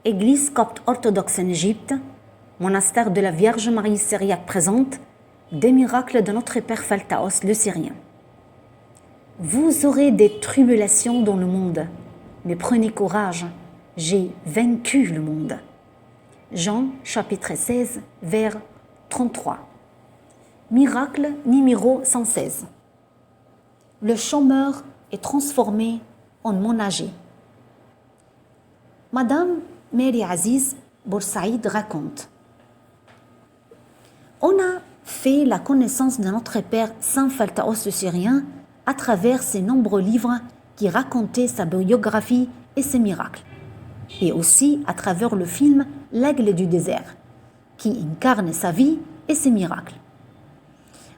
Église copte orthodoxe en Égypte, monastère de la Vierge Marie syriaque présente, des miracles de notre Père Phaltaos le Syrien. Vous aurez des tribulations dans le monde, mais prenez courage, j'ai vaincu le monde. Jean chapitre 16, vers 33. Miracle numéro 116. Le chômeur est transformé en ménager. Madame Mary Aziz Boursaïd raconte: on a fait la connaissance de notre Père Saint Phaltaos le Syrien à travers ses nombreux livres qui racontaient sa biographie et ses miracles, et aussi à travers le film L'Aigle du désert, qui incarne sa vie et ses miracles.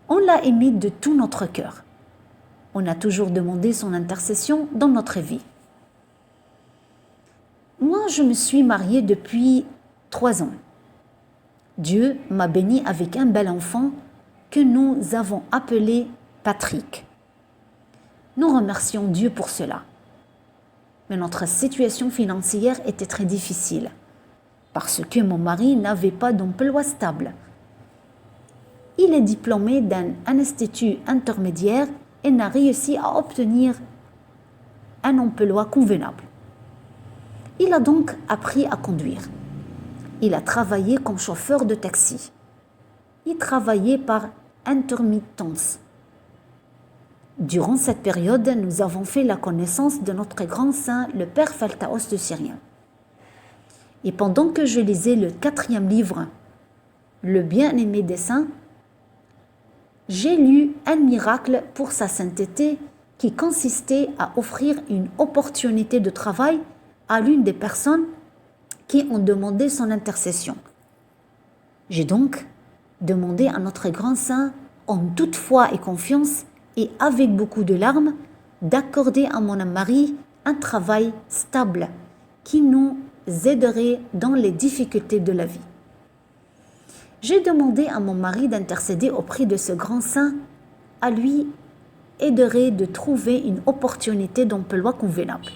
On l'a aimé de tout notre cœur. On a toujours demandé son intercession dans notre vie. Moi, je me suis mariée depuis 3 ans. Dieu m'a bénie avec un bel enfant que nous avons appelé Patrick. Nous remercions Dieu pour cela. Mais notre situation financière était très difficile parce que mon mari n'avait pas d'emploi stable. Il est diplômé d'un institut intermédiaire et n'a réussi à obtenir un emploi convenable. Il a donc appris à conduire. Il a travaillé comme chauffeur de taxi. Il travaillait par intermittence. Durant cette période, nous avons fait la connaissance de notre grand saint, le Père Phaltaos le Syrien. Et pendant que je lisais le 4e livre, Le bien-aimé des saints, j'ai lu un miracle pour sa sainteté qui consistait à offrir une opportunité de travail à l'une des personnes qui ont demandé son intercession. J'ai donc demandé à notre grand saint, en toute foi et confiance et avec beaucoup de larmes, d'accorder à mon mari un travail stable qui nous aiderait dans les difficultés de la vie. J'ai demandé à mon mari d'intercéder auprès de ce grand saint, à lui aiderait de trouver une opportunité d'emploi convenable.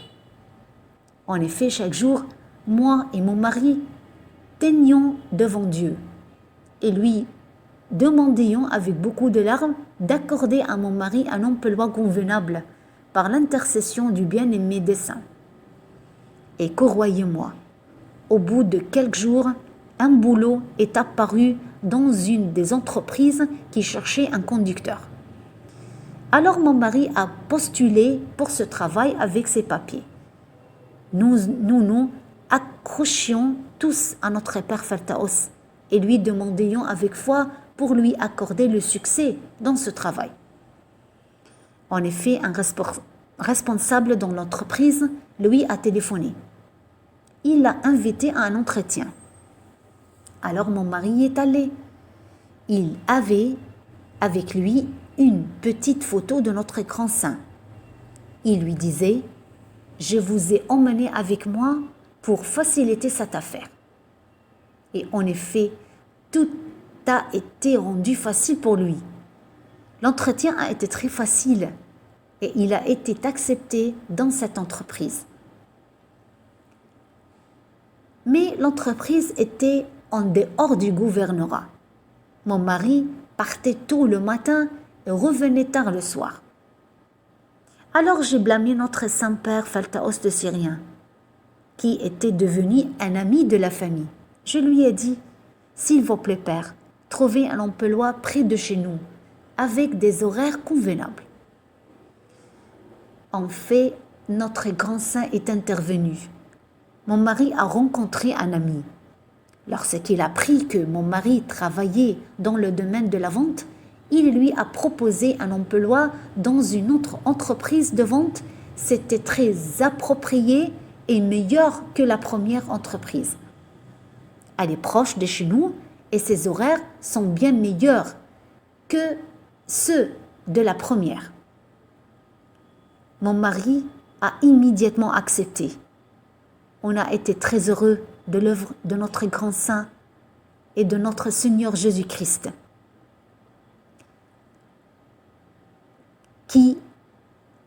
En effet, chaque jour, moi et mon mari tenions devant Dieu et lui demandions avec beaucoup de larmes d'accorder à mon mari un emploi convenable par l'intercession du bien-aimé des saints. Et croyez-moi, au bout de quelques jours, un boulot est apparu dans une des entreprises qui cherchait un conducteur. Alors mon mari a postulé pour ce travail avec ses papiers. Nous accrochions tous à notre Père Phaltaos et lui demandions avec foi pour lui accorder le succès dans ce travail. En effet, un responsable dans l'entreprise lui a téléphoné. Il l'a invité à un entretien. Alors mon mari est allé. Il avait avec lui une petite photo de notre grand saint. Il lui disait: je vous ai emmené avec moi pour faciliter cette affaire. Et en effet, tout a été rendu facile pour lui. L'entretien a été très facile et il a été accepté dans cette entreprise. Mais l'entreprise était en dehors du gouvernorat. Mon mari partait tôt le matin et revenait tard le soir. Alors j'ai blâmé notre Saint-Père Phaltaos le Syrien, qui était devenu un ami de la famille. Je lui ai dit: s'il vous plaît, Père, trouvez un emploi près de chez nous, avec des horaires convenables. En fait, notre grand saint est intervenu. Mon mari a rencontré un ami. Lorsqu'il a appris que mon mari travaillait dans le domaine de la vente, il lui a proposé un emploi dans une autre entreprise de vente. C'était très approprié et meilleur que la première entreprise. Elle est proche de chez nous et ses horaires sont bien meilleurs que ceux de la première. Mon mari a immédiatement accepté. On a été très heureux de l'œuvre de notre grand saint et de notre Seigneur Jésus-Christ, qui,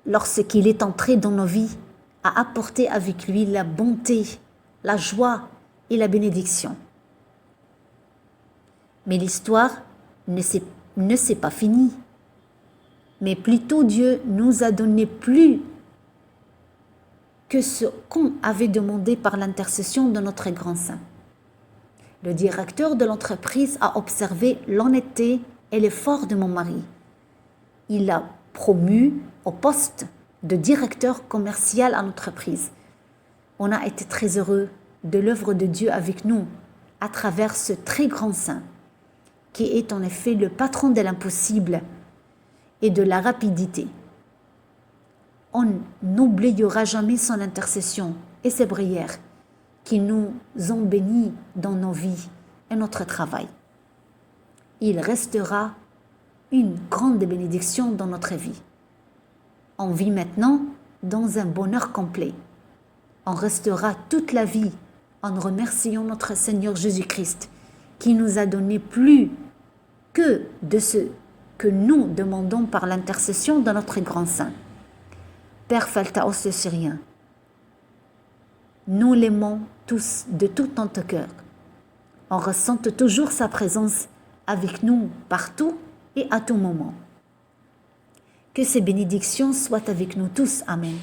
lorsqu'il est entré dans nos vies, a apporté avec lui la bonté la joie et la bénédiction. Mais l'histoire ne s'est pas finie. Mais plutôt Dieu nous a donné plus que ce qu'on avait demandé par l'intercession de notre grand saint. Le directeur de l'entreprise a observé l'honnêteté et l'effort de mon mari. Il l'a promu au poste de directeur commercial à l'entreprise. On a été très heureux de l'œuvre de Dieu avec nous à travers ce très grand saint, qui est en effet le patron de l'impossible et de la rapidité. On n'oubliera jamais son intercession et ses prières qui nous ont bénis dans nos vies et notre travail. Il restera une grande bénédiction dans notre vie. On vit maintenant dans un bonheur complet. On restera toute la vie en remerciant notre Seigneur Jésus-Christ qui nous a donné plus que de ce que nous demandons par l'intercession de notre grand saint. Père Phaltaos le Syrien, nous l'aimons tous de tout notre cœur. On ressent toujours sa présence avec nous partout et à tout moment. Que ces bénédictions soient avec nous tous. Amen.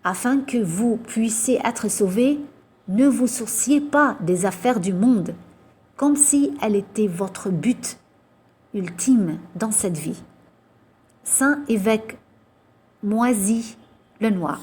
Afin que vous puissiez être sauvés, ne vous souciez pas des affaires du monde, comme si elles étaient votre but ultime dans cette vie. Saint évêque Moisy le Noir.